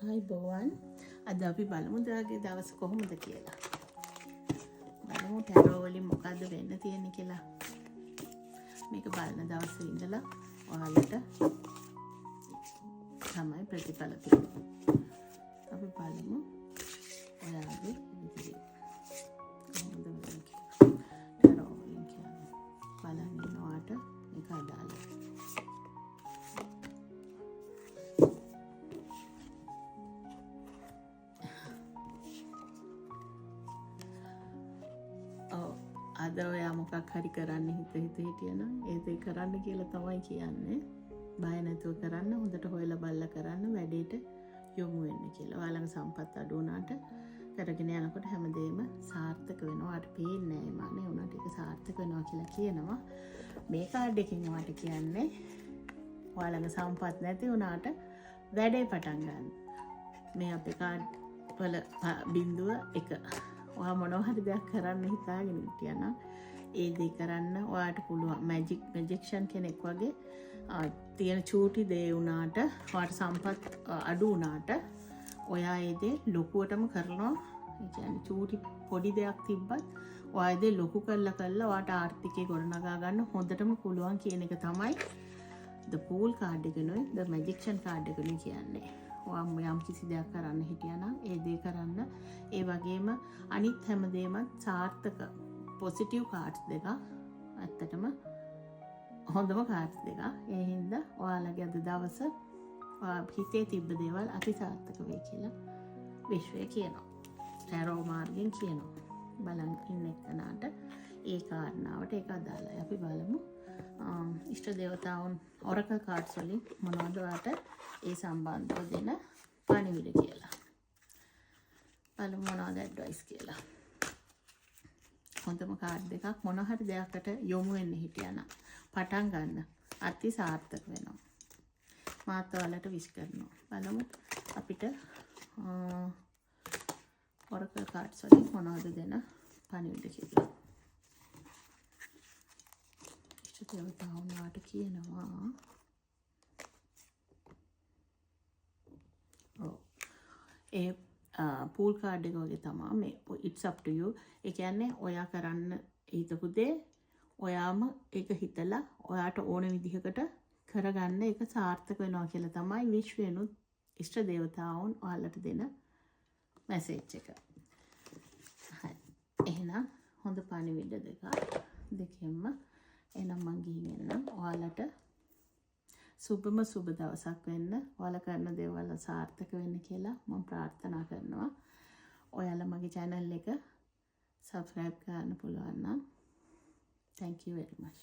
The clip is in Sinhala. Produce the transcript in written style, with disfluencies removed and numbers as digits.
ආයිබෝවන් අද අපි බලමු දාගේ දවස කොහොමද කියලා. බලමු ටැරෝ වලින් මොකද්ද වෙන්න තියෙන්නේ කියලා. මේක බලන දවසේ ඉඳලා ඔයාලට තමයි ප්‍රතිඵල තියෙන්නේ. අපි බලමු ඔයාලගේ ඉදිරියේ කොහොමද වෙන්නේ කියලා. ටැරෝ වලින් කියන්නේ බලන්න ඉන්නවාට මේක අදාළයි. අද ඔයා මොකක් හරි කරන්න හිත හිටියනම් ඒක කරන්න කියලා තමයි කියන්නේ. බය නැතුව කරන්න, හොඳට හොයලා බලලා කරන්න, වැඩේට යොමු වෙන්න කියලා. ඔයාලගේ සම්පත් අඩු වුණාට කරගෙන යනකොට හැමදේම සාර්ථක වෙනවා. අර පේන්නේ නැහැ මානේ උනාට ඒක සාර්ථක වෙනවා කියලා කියනවා. මේ කාඩ් එකකින් ඔයාට කියන්නේ ඔයාලගේ සම්පත් නැති වුණාට වැඩේ පටන් ගන්න. මේ අපේ කාඩ් වල බිඳුව 1 ඔයා මොනවා හරි දෙයක් කරන්න හිතාගෙන හිටියනම් ඒ දේ කරන්න ඔයාට පුළුවන්. මැජික්ෂන් කෙනෙක් වගේ තියෙන චූටි දේ වුණාට ඔයාට සම්පත් අඩු වුණාට ඔයා ඒ දේ ලොකුවටම කරනවා. ඒ කියන්නේ චූටි පොඩි දෙයක් තිබ්බත් ඔයා ඒ දේ ලොකු කරලා ඔයාට ආර්ථිකය ගොඩනගා ගන්න හොඳටම පුළුවන් කියන එක තමයි the pool card එකනේ the magician card එකනේ කියන්නේ. යම් කිසි දෙයක් කරන්න හිටියනම් ඒ දේ කරන්න. ඒ වගේම අනිත් හැමදේම සාර්ථක පොසිටිව් කාඩ්ස් දෙක ඇත්තටම හොඳම කාඩ්ස් දෙක. ඒ හින්දා ඔයාලගේ අද දවස හිතේ තිබ්බ දේවල් අති සාර්ථක වෙයි කියලා විශ්වය කියනවා. ටැරෝ මාර්ගෙන් කියනවා. බලන් ඉන්න එක්කනට ඒ කාරණාවට ඒක අදාළයි. අපි බලමු ඉෂ්ට දේවතාවුන් ඔරකල් කාඩ්ස් වලින් මොනවද ඔයාට ඒ සම්බන්ධව දෙන පණිවිඩ කියලා. බලමු මොනවද ඇඩ්වයිස් කියලා. හොඳම කාඩ් දෙකක් මොන හරි දෙයකට යොමු වෙන්න හිටියනම් පටන් ගන්න අති සාර්ථක වෙනවා. මාත් ඔයාලට විශ් කරනවා. බලමු අපිට ඔරකල් කාඩ්ස් වලින් මොනවද දෙන පණිවිඩ කියලා. ඉෂ්ට දේවතාවුන් වාට කියනවා ඒ පූල් කාඩ් එක වගේ තමයි මේ it's up to you. ඒ කියන්නේ ඔයා කරන්න හිතපු දේ ඔයාම ඒක හිතලා ඔයාට ඕන විදිහකට කරගන්න ඒක සාර්ථක වෙනවා කියලා තමයි විශ්වයනුත් ඉෂ්ට දේවතාවුන් ඔයාලට දෙන මැසේජ් එක. හරි. එහෙනම් හොඳ පණිවිඩ දෙකෙන්ම එහෙනම් මං ගිහින් එන්නම්. ඔයාලට සුබම සුබ දවසක් වෙන්න. ඔයාලා කරන දේවල් සාර්ථක වෙන්න කියලා මම ප්‍රාර්ථනා කරනවා. ඔයාලා මගේ channel එක subscribe කරන්න පුළුවන් නම් thank you very much.